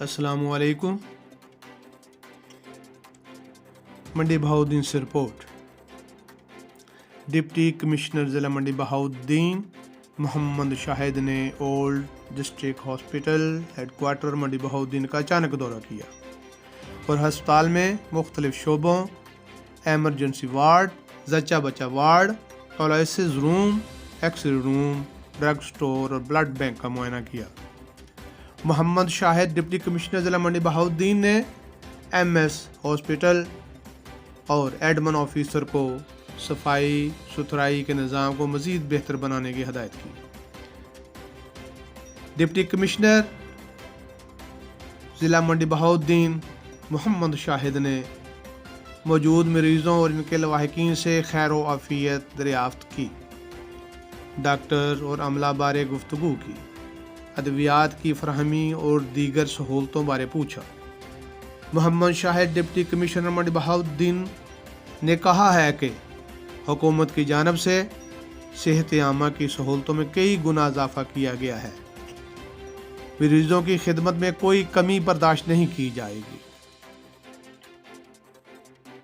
السلام علیکم۔ منڈی بہاؤالدین سے رپورٹ۔ ڈپٹی کمشنر ضلع منڈی بہاؤالدین محمد شاہد نے old district hospital head quarter Mandi Bahauddin کا اچانک دورہ کیا اور ہسپتال میں مختلف شعبوں ایمرجنسی وارڈ، زچہ بچہ وارڈ، ڈائلسس روم، ایکس رے روم، ڈرگ سٹور اور بلڈ بینک کا معائنہ کیا۔ محمد شاہد ڈپٹی کمشنر ضلع منڈی بہاؤالدین نے ایم ایس ہاسپٹل اور ایڈمن آفیسر کو صفائی ستھرائی کے نظام کو مزید بہتر بنانے کی ہدایت کی۔ ڈپٹی کمشنر ضلع منڈی بہاؤالدین محمد شاہد نے موجود مریضوں اور ان کے لواحقین سے خیر و عافیت دریافت کی، ڈاکٹر اور عملہ بارے گفتگو کی، ادویات کی فراہمی اور دیگر سہولتوں بارے پوچھا۔ محمد شاہد ڈپٹی کمشنر منڈی بہاؤالدین نے کہا ہے کہ حکومت کی جانب سے صحت عامہ کی سہولتوں میں کئی گنا اضافہ کیا گیا ہے، مریضوں کی خدمت میں کوئی کمی برداشت نہیں کی جائے گی۔